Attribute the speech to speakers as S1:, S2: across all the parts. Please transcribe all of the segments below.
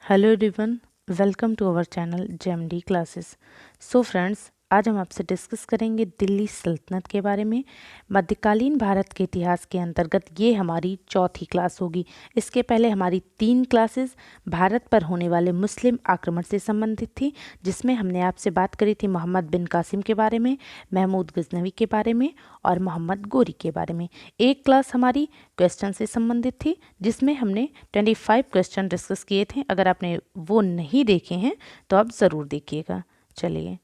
S1: Hello everyone, welcome to our channel JMD classes. So friends, आज हम आपसे discuss करेंगे दिल्ली सल्तनत के बारे में। मध्यकालीन भारत के इतिहास के अंतर्गत ये हमारी चौथी क्लास होगी। इसके पहले हमारी 3 क्लासेस भारत पर होने वाले मुस्लिम आक्रमण से संबंधित थी, जिसमें हमने आपसे बात करी थी मोहम्मद बिन कासिम के बारे में, महमूद गजनवी के बारे में और मोहम्मद गोरी के बारे में। एक क्लास हमारी क्वेश्चन से संबंधित थी, जिसमें हमने 25 क्वेश्चन डिस्कस किए थे। अगर आपने वो नहीं देखे हैं तो आप ज़रूर देखिएगा। चलिए,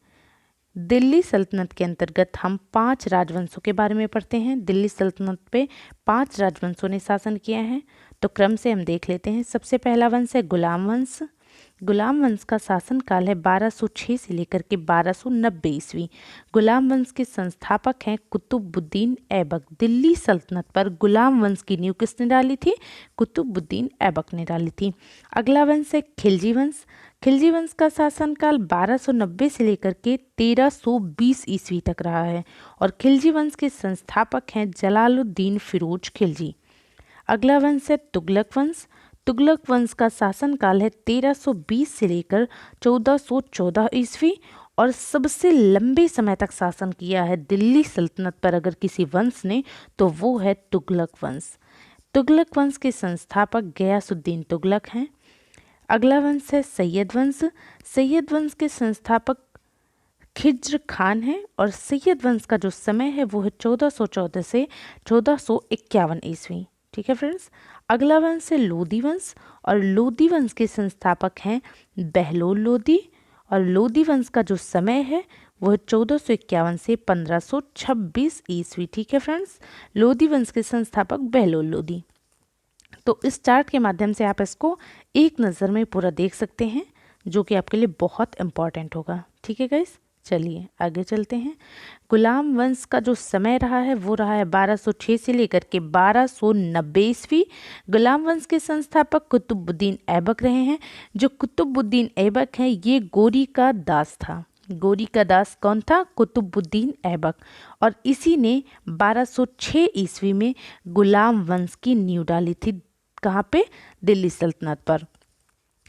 S1: दिल्ली सल्तनत के अंतर्गत हम 5 राजवंशों के बारे में पढ़ते हैं। दिल्ली सल्तनत पे 5 राजवंशों ने शासन किया है, तो क्रम से हम देख लेते हैं। सबसे पहला वंश है गुलाम वंश। गुलाम वंश का शासनकाल है 1206 से लेकर के 1290 ईस्वी। गुलाम वंश के संस्थापक हैं कुतुबुद्दीन ऐबक। दिल्ली सल्तनत पर गुलाम वंश की नींव किसने डाली थी? कुतुबुद्दीन ऐबक ने डाली थी। अगला वंश है खिलजी वंश। खिलजी वंश का शासनकाल 1290 से लेकर के 1320 ईस्वी तक रहा है और खिलजी वंश के संस्थापक हैं जलालुद्दीन फिरोज खिलजी। अगला वंश है तुगलक वंश। तुगलक वंश का शासनकाल है 1320 से लेकर 1414 ईस्वी और सबसे लंबे समय तक शासन किया है दिल्ली सल्तनत पर अगर किसी वंश ने, तो वो है तुगलक वंश। तुगलक वंश के संस्थापक गयासुद्दीन तुगलक हैं। अगला वंश है सैयद वंश। सैयद वंश के संस्थापक खिज्र खान है और सैयद वंश का जो समय है वो है 1414 से 1451 ईस्वी। ठीक है फ्रेंड्स। अगला वंश है लोदी वंश और लोदी वंश के संस्थापक हैं बहलोल लोदी और लोदी वंश का जो समय है वो है 1451 से 1526 ईस्वी। ठीक है फ्रेंड्स, लोदी वंश के संस्थापक बहलोल लोदी। तो इस चार्ट के माध्यम से आप इसको एक नज़र में पूरा देख सकते हैं, जो कि आपके लिए बहुत इम्पॉर्टेंट होगा। ठीक है गाइस, चलिए आगे चलते हैं। गुलाम वंश का जो समय रहा है वो रहा है 1206 से लेकर के 1290 ईस्वी। गुलाम वंश के संस्थापक कुतुबुद्दीन ऐबक रहे हैं। जो कुतुबुद्दीन ऐबक हैं ये गोरी का दास था। गोरी का दास कौन था? कुतुबुद्दीन ऐबक। और इसी ने 1206 ईस्वी में गुलाम वंश की नींव डाली थी। कहाँ पे? दिल्ली सल्तनत पर।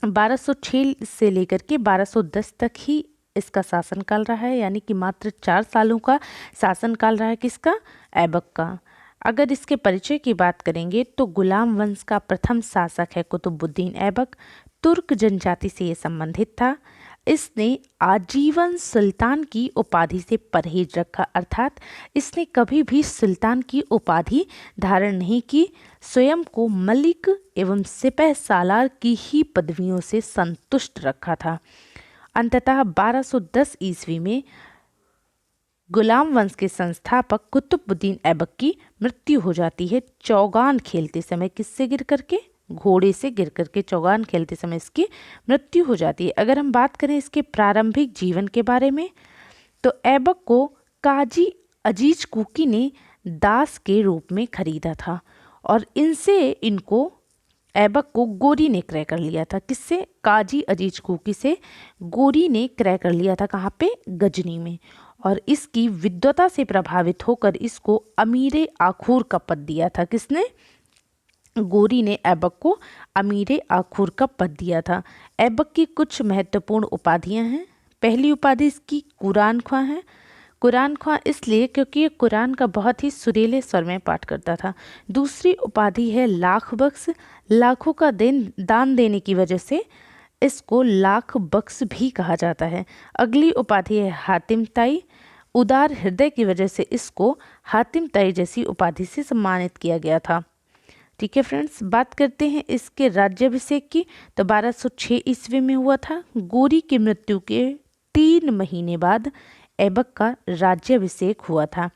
S1: 1206 से लेकर के 1210 तक ही इसका शासनकाल रहा है, यानी कि मात्र 4 सालों का शासनकाल रहा है। किसका? ऐबक का। अगर इसके परिचय की बात करेंगे तो गुलाम वंश का प्रथम शासक है कुतुबुद्दीन ऐबक। तुर्क जनजाति से ये संबंधित था। इसने आजीवन सुल्तान की उपाधि से परहेज रखा, अर्थात इसने कभी भी सुल्तान की उपाधि धारण नहीं की। स्वयं को मलिक एवं सिपह सालार की ही पदवियों से संतुष्ट रखा था। अंततः 1210 ईस्वी में गुलाम वंश के संस्थापक कुतुबुद्दीन ऐबक की मृत्यु हो जाती है चौगान खेलते समय। किससे गिर करके? घोड़े से गिर करके चौगान खेलते समय इसकी मृत्यु हो जाती है। अगर हम बात करें इसके प्रारंभिक जीवन के बारे में, तो ऐबक को काजी अजीज कुकी ने दास के रूप में खरीदा था और इनको ऐबक को गोरी ने क्रय कर लिया था। किससे? काजी अजीज कुकी से गोरी ने क्रय कर लिया था। कहाँ पे? गजनी में। और इसकी विद्वता से प्रभावित होकर इसको अमीरे आखूर का पद दिया था। किसने? गोरी ने ऐबक को अमीरे आखूर का पद दिया था। ऐबक की कुछ महत्वपूर्ण उपाधियां हैं। पहली उपाधि इसकी कुरान ख्वां है। कुरान ख्वां इसलिए क्योंकि ये कुरान का बहुत ही सुरीले स्वर में पाठ करता था। दूसरी उपाधि है लाख बख्श। लाखों का दान देने की वजह से इसको लाख बख्श भी कहा जाता है। अगली उपाधि है हातिम ताई। उदार हृदय की वजह से इसको हातिम ताई जैसी उपाधि से सम्मानित किया गया था। ठीक है फ्रेंड्स, बात करते हैं इसके राज्याभिषेक की, तो 1206 ईस्वी में हुआ था। गोरी की मृत्यु के 3 महीने बाद ऐबक का राज्याभिषेक हुआ था।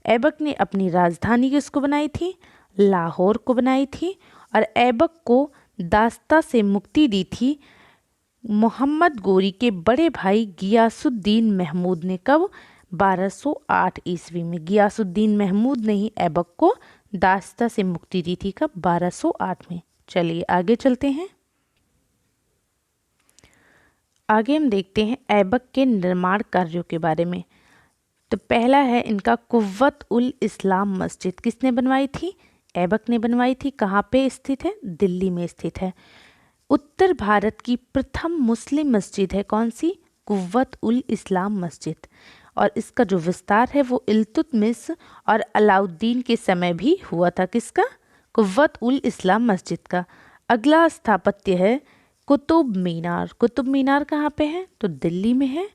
S1: ऐबक ने अपनी राजधानी किसको बनाई थी? लाहौर को बनाई थी और ऐबक को दास्ता से मुक्ति दी थी मोहम्मद गोरी के बड़े भाई गियासुद्दीन महमूद ने। कब? 1208 ईस्वी में गियासुद्दीन महमूद ने ही ऐबक को दास्ता से मुक्ति दी थी। कब? 1208 में। चलिए आगे चलते हैं। आगे हम देखते हैं ऐबक के निर्माण कार्यों के बारे में। तो पहला है इनका कुव्वत उल इस्लाम मस्जिद। किसने बनवाई थी? ऐबक ने बनवाई थी। कहाँ पे स्थित है? दिल्ली में स्थित है। उत्तर भारत की प्रथम मुस्लिम मस्जिद है कौन सी? कुव्वत उल इस्लाम मस्जिद। और इसका जो विस्तार है वो इल्तुतमिश और अलाउद्दीन के समय भी हुआ था। किसका? कुव्वत उल इस्लाम मस्जिद का। अगला स्थापत्य है कुतुब मीनार। कुतुब मीनार कहाँ पे है? तो दिल्ली में है।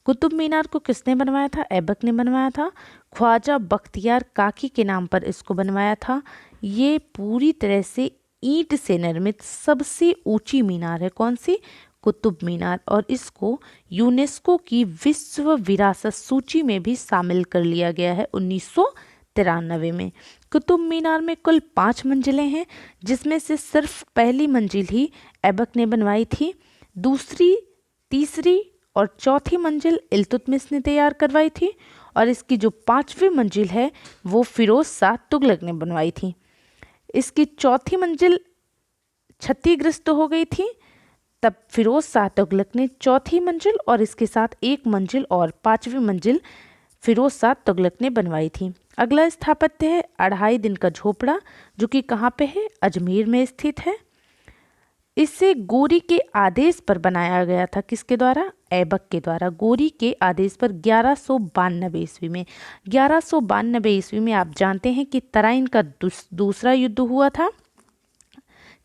S1: कुतुब मीनार को किसने बनवाया था? ऐबक ने बनवाया था। ख्वाजा बख्तियार काकी के नाम पर इसको बनवाया था। ये पूरी तरह से ईंट से निर्मित सबसे ऊंची मीनार है। कौन सी? कुतुब मीनार। और इसको यूनेस्को की विश्व विरासत सूची में भी शामिल कर लिया गया है 1993 में। कुतुब मीनार में कुल 5 मंजिलें हैं, जिसमें से सिर्फ पहली मंजिल ही ऐबक ने बनवाई थी। दूसरी, तीसरी और चौथी मंजिल इल्तुतमिश ने तैयार करवाई थी। और इसकी जो 5वीं मंजिल है वो फिरोज शाह तुगलक ने बनवाई थी। इसकी चौथी मंजिल क्षतिग्रस्त हो गई थी, तब फिरोज शाह तुगलक ने चौथी मंजिल और इसके साथ एक मंजिल और 5वीं मंजिल फिरोज शाह तुगलक ने बनवाई थी। अगला स्थापत्य है 2.5 दिन का झोपड़ा, जो कि कहाँ पे है? अजमेर में स्थित है। इसे गोरी के आदेश पर बनाया गया था। किसके द्वारा? ऐबक के द्वारा। गोरी के आदेश पर 1192 ईस्वी में। 1192 ईस्वी में आप जानते हैं कि तराइन का दूसरा युद्ध हुआ था।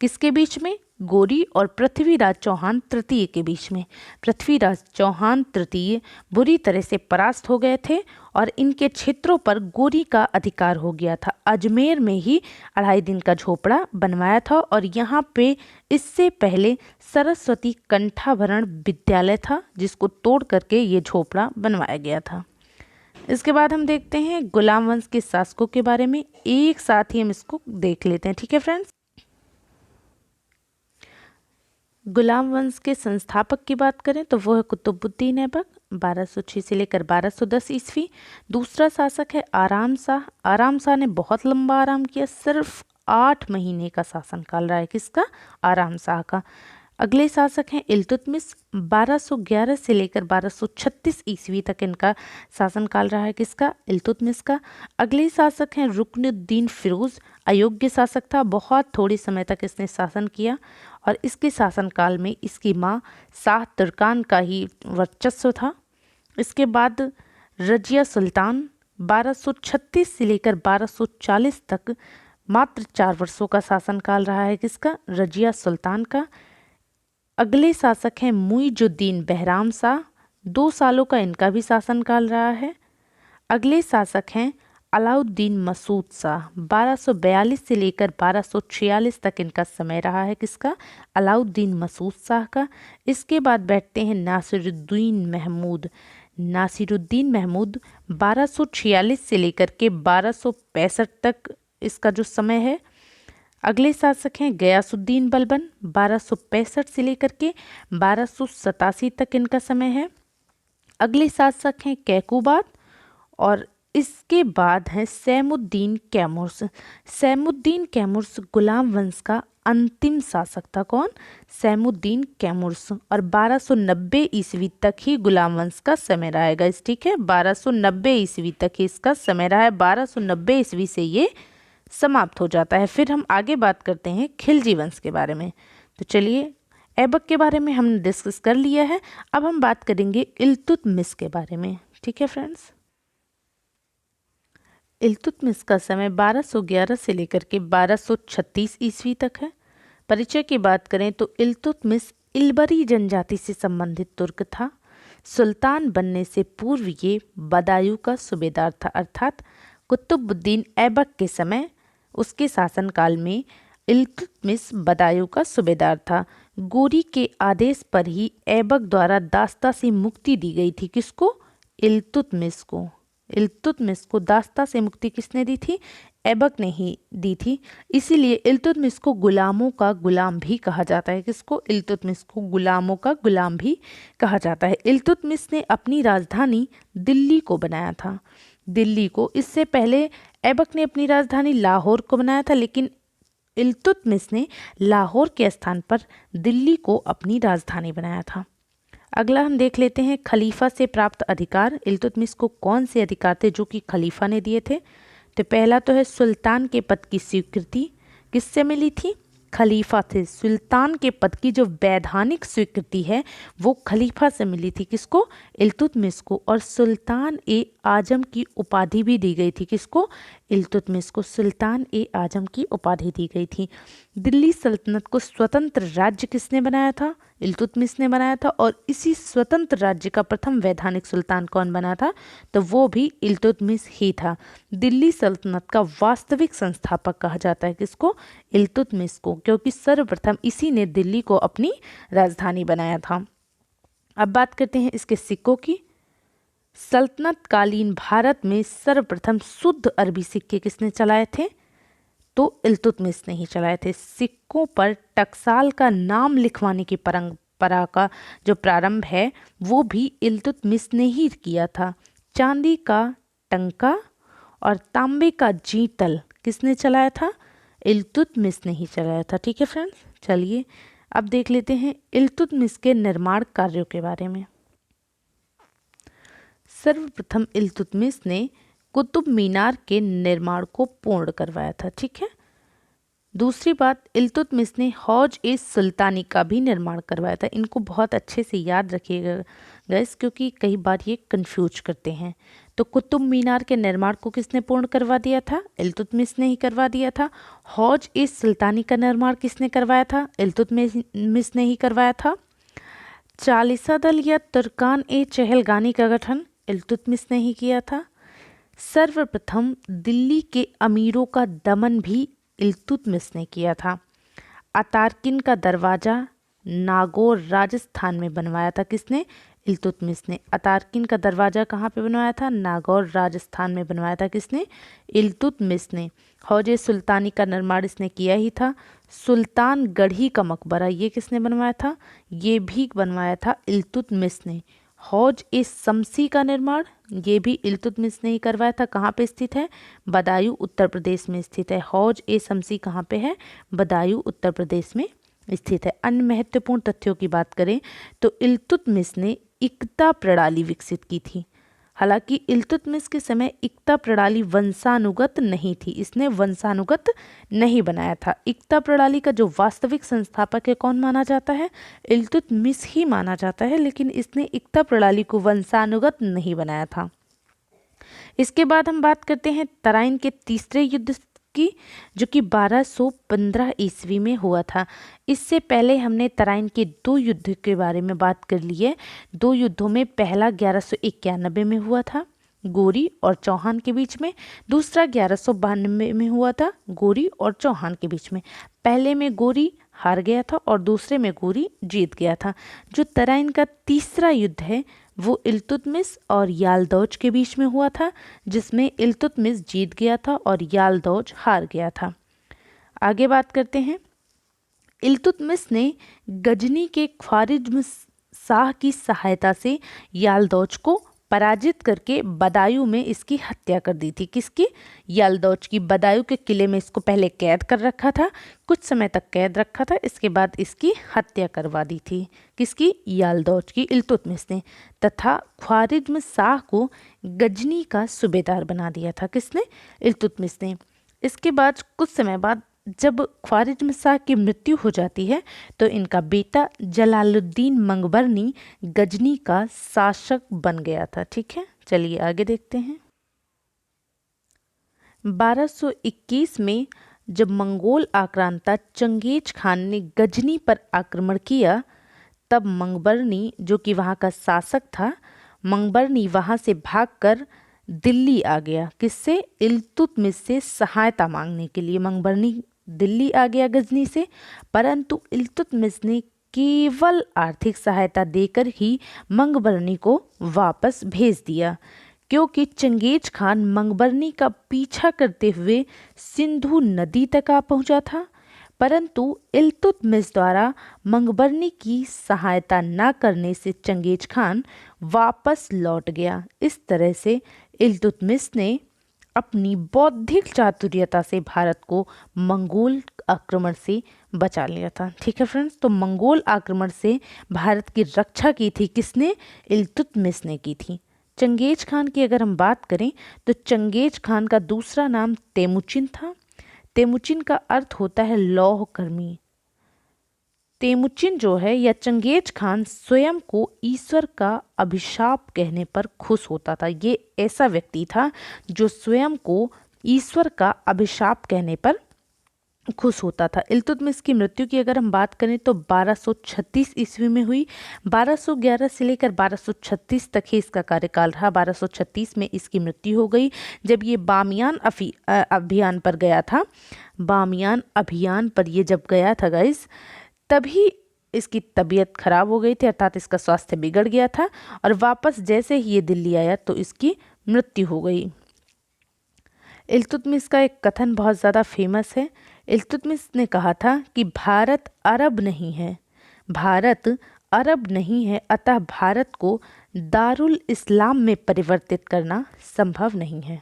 S1: किसके बीच में? गोरी और पृथ्वीराज चौहान तृतीय के बीच में। पृथ्वीराज चौहान तृतीय बुरी तरह से परास्त हो गए थे और इनके क्षेत्रों पर गोरी का अधिकार हो गया था। अजमेर में ही 2.5 दिन का झोपड़ा बनवाया था और यहाँ पे इससे पहले सरस्वती कंठाभरण विद्यालय था, जिसको तोड़ करके ये झोपड़ा बनवाया गया था। इसके बाद हम देखते हैं गुलाम वंश के शासकों के बारे में। एक साथ ही हम इसको देख लेते हैं, ठीक है फ्रेंड्स। गुलाम वंश के संस्थापक की बात करें तो वो है कुतुबुद्दीन ऐबक, 1206 से लेकर 1210 ईस्वी। दूसरा शासक है आराम शाह। आराम शाह ने बहुत लंबा आराम किया, सिर्फ 8 महीने का शासनकाल रहा है। किसका? आराम शाह का। अगले शासक हैं इल्तुतमिश, 1211 से लेकर 1236 ईस्वी तक इनका शासनकाल रहा है। किसका? इल्तुतमिश का। अगले शासक हैं रुकनुद्दीन फिरोज, अयोग्य शासक था, बहुत थोड़े समय तक इसने शासन किया और इसके शासनकाल में इसकी माँ शाह तुर्कान का ही वर्चस्व था। इसके बाद रजिया सुल्तान, 1236 से लेकर 1240 तक मात्र 4 वर्षों का शासनकाल रहा है। किसका? रजिया सुल्तान का। अगले शासक हैं मुइजुद्दीन बहराम शाह, 2 सालों का इनका भी शासनकाल रहा है। अगले शासक हैं अलाउद्दीन मसूद शाह, 1242 से लेकर 1246 तक इनका समय रहा है। किसका? अलाउद्दीन मसूद शाह का। इसके बाद बैठते हैं नासिरुद्दीन महमूद। नासिरुद्दीन महमूद 1246 से लेकर के 1265 तक इसका जो समय है। अगले शासक हैं गयासुद्दीन बलबन, 1265 से लेकर के 1287 तक इनका समय है। अगले शासक हैं कैकुबाद और इसके बाद है सैमुद्दीन कैमुर्स। सैमुद्दीन कैमुर्स गुलाम वंश का अंतिम शासक था। कौन? सैमुद्दीन कैमुर्स। और 1290 ईस्वी तक ही गुलाम वंश का समय रहेगा। ठीक है, 1290 ईस्वी तक ही इसका समय रहा है। 1290 ईस्वी से ये समाप्त हो जाता है। फिर हम आगे बात करते हैं खिलजी वंश के बारे में। तो चलिए, ऐबक के बारे में हमने डिस्कस कर लिया है, अब हम बात करेंगे इल्तुतमिश के बारे में। ठीक है फ्रेंड्स, इल्तुतमिश का समय 1211 से लेकर के 1236 ईस्वी तक है। परिचय की बात करें तो इल्तुतमिश इल्बरी जनजाति से संबंधित तुर्क था। सुल्तान बनने से पूर्व ये बदायूं का सूबेदार था, अर्थात कुतुबुद्दीन ऐबक के समय उसके शासनकाल में इल्तुतमिश बदायूं का सूबेदार था। गोरी के आदेश पर ही ऐबक द्वारा दास्ता से मुक्ति दी गई थी। किसको? इल्तुतमिश को। इल्तुतमिश को दास्ता से मुक्ति किसने दी थी? ऐबक ने ही दी थी। इसीलिए इल्तुतमिश को गुलामों का गुलाम भी कहा जाता है। किसको? इल्तुतमिश को गुलामों का गुलाम भी कहा जाता है। इल्तुतमिश ने अपनी राजधानी दिल्ली को बनाया था। दिल्ली को, इससे पहले ऐबक ने अपनी राजधानी लाहौर को बनाया था, लेकिन इल्तुतमिश ने लाहौर के स्थान पर दिल्ली को अपनी राजधानी बनाया था। अगला हम देख लेते हैं खलीफा से प्राप्त अधिकार। इल्तुतमिश को कौन से अधिकार थे जो कि खलीफा ने दिए थे? तो पहला तो है सुल्तान के पद की स्वीकृति। किससे मिली थी? खलीफा थे। सुल्तान के पद की जो वैधानिक स्वीकृति है वो खलीफा से मिली थी। किसको? इल्तुतमिश को। और सुल्तान ए आजम की उपाधि भी दी गई थी। किसको? इल्तुतमिश को सुल्तान ए आजम की उपाधि दी गई थी। दिल्ली सल्तनत को स्वतंत्र राज्य किसने बनाया था? इल्तुतमिश ने बनाया था। और इसी स्वतंत्र राज्य का प्रथम वैधानिक सुल्तान कौन बना था? तो वो भी इल्तुतमिश ही था। दिल्ली सल्तनत का वास्तविक संस्थापक कहा जाता है। किसको? इल्तुतमिश को, क्योंकि सर्वप्रथम इसी ने दिल्ली को अपनी राजधानी बनाया था। अब बात करते हैं इसके सिक्कों की। सल्तनत कालीन भारत में सर्वप्रथम शुद्ध अरबी सिक्के किसने चलाए थे? तो इल्तुतमिश ने ही चलाए थे। सिक्कों पर टकसाल का नाम लिखवाने की परंपरा का जो प्रारंभ है वो भी इल्तुतमिश ने ही किया था। चांदी का टंका और तांबे का जीतल किसने चलाया था? इल्तुतमिश ने ही चलाया था। ठीक है फ्रेंड्स, चलिए अब देख लेते हैं इल्तुतमिश के निर्माण कार्यों के बारे में। सर्वप्रथम इल्तुतमिश ने कुतुब मीनार के निर्माण को पूर्ण करवाया था। ठीक है। दूसरी बात, इल्तुतमिश ने हौज ए सुल्तानी का भी निर्माण करवाया था। इनको बहुत अच्छे से याद रखिएगा गाइस, क्योंकि कई बार ये कंफ्यूज करते हैं। तो कुतुब मीनार के निर्माण को किसने पूर्ण करवा दिया था? इल्तुतमिश ने ही करवा दिया था। हौज ए सुल्तानी का निर्माण किसने करवाया था? इल्तुतमिश ने ही करवाया था। चालीसा दल या तुर्कान ए चहलगानी का गठन इल्तुतमिश ने ही किया था। सर्वप्रथम दिल्ली के अमीरों का दमन भी इल्तुतमिश ने किया था। अतारकिन का दरवाजा नागौर राजस्थान में बनवाया था। किसने? इल्तुतमिश ने। अतारकिन का दरवाजा कहाँ पे बनवाया था? नागौर राजस्थान में बनवाया था। किसने? इल्तुतमिश ने। हौजे सुल्तानी का निर्माण इसने किया ही था। सुल्तान गढ़ी का मकबरा ये किसने बनवाया था? ये भी बनवाया था इल्तुतमिश ने। हौज ए शमसी का निर्माण ये भी इल्तुतमिश ने ही करवाया था। कहाँ पे स्थित है? बदायूं उत्तर प्रदेश में स्थित है। हौज ए शमसी कहाँ पे है? बदायूं उत्तर प्रदेश में स्थित है। अन्य महत्वपूर्ण तथ्यों की बात करें तो इल्तुतमिश ने इक्ता प्रणाली विकसित की थी। हालांकि इल्तुतमिश के समय इक्ता प्रणाली वंशानुगत नहीं थी। इसने वंशानुगत नहीं बनाया था। इक्ता प्रणाली का जो वास्तविक संस्थापक है कौन माना जाता है? इल्तुतमिश ही माना जाता है, लेकिन इसने इक्ता प्रणाली को वंशानुगत नहीं बनाया था। इसके बाद हम बात करते हैं तराइन के तीसरे युद्ध की, जो कि 1215 ईस्वी में हुआ था। इससे पहले हमने तराइन के 2 युद्ध के बारे में बात कर ली है। 2 युद्धों में पहला 1191 में हुआ था गोरी और चौहान के बीच में। दूसरा 1192 में हुआ था गोरी और चौहान के बीच में। पहले में गोरी हार गया था और दूसरे में गोरी जीत गया था। जो तराइन का तीसरा युद्ध है वो इल्तुतमिश और यालदौज के बीच में हुआ था, जिसमें इल्तुतमिश जीत गया था और यालदौज हार गया था। आगे बात करते हैं। इल्तुतमिश ने गजनी के ख्वारिज्म शाह की सहायता से यालदौज को पराजित करके बदायूं में इसकी हत्या कर दी थी। किसकी? यालदौज की। बदायूं के किले में इसको पहले कैद कर रखा था, कुछ समय तक कैद रखा था, इसके बाद इसकी हत्या करवा दी थी। किसकी? यालदौज की, इल्तुतमिश ने। तथा ख्वारिज्म शाह को गजनी का सूबेदार बना दिया था। किसने? इल्तुतमिश ने। इसके बाद कुछ समय बाद जब ख्वारिज्म शाह की मृत्यु हो जाती है तो इनका बेटा जलालुद्दीन मंगबरनी गजनी का शासक बन गया था। ठीक है, चलिए आगे देखते हैं। 1221 में जब मंगोल आक्रांता चंगेज खान ने गजनी पर आक्रमण किया तब मंगबरनी, जो कि वहाँ का शासक था, मंगबरनी वहाँ से भागकर दिल्ली आ गया। किससे? इल्तुतमिश से सहायता मांगने के लिए मंगबरनी दिल्ली आ गया गजनी से। परंतु इल्तुतमिश ने केवल आर्थिक सहायता देकर ही मंगबरनी को वापस भेज दिया, क्योंकि चंगेज खान मंगबरनी का पीछा करते हुए सिंधु नदी तक आ पहुंचा था। परंतु इल्तुतमिश द्वारा मंगबरनी की सहायता न करने से चंगेज खान वापस लौट गया। इस तरह से इल्तुतमिश ने अपनी बौद्धिक चातुर्यता से भारत को मंगोल आक्रमण से बचा लिया था। ठीक है फ्रेंड्स, तो मंगोल आक्रमण से भारत की रक्षा की थी किसने? इल्तुतमिश ने की थी। चंगेज खान की अगर हम बात करें तो चंगेज खान का दूसरा नाम तेमुचिन था। तेमुचिन का अर्थ होता है लौह कर्मी। तेमुचिन जो है या चंगेज खान स्वयं को ईश्वर का अभिशाप कहने पर खुश होता था। ये ऐसा व्यक्ति था जो स्वयं को ईश्वर का अभिशाप कहने पर खुश होता था। इल्तुतमिश की मृत्यु की अगर हम बात करें तो 1236 ईस्वी में हुई। 1211 से लेकर 1236 तक ही इसका कार्यकाल रहा। 1236 में इसकी मृत्यु हो गई जब ये बामियान अभियान पर गया था। बामियान अभियान पर ये जब गया था गाइस, तभी इसकी तबीयत खराब हो गई थी, अर्थात इसका स्वास्थ्य बिगड़ गया था और वापस जैसे ही ये दिल्ली आया तो इसकी मृत्यु हो गई। इल्तुतमिश का एक कथन बहुत ज़्यादा फेमस है। इल्तुतमिश ने कहा था कि भारत अरब नहीं है, भारत अरब नहीं है, अतः भारत को दारुल इस्लाम में परिवर्तित करना संभव नहीं है।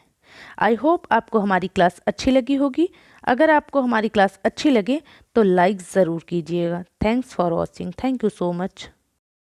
S1: आई होप आपको हमारी क्लास अच्छी लगी होगी। अगर आपको हमारी क्लास अच्छी लगे तो लाइक ज़रूर कीजिएगा। Thanks for watching. Thank you so much.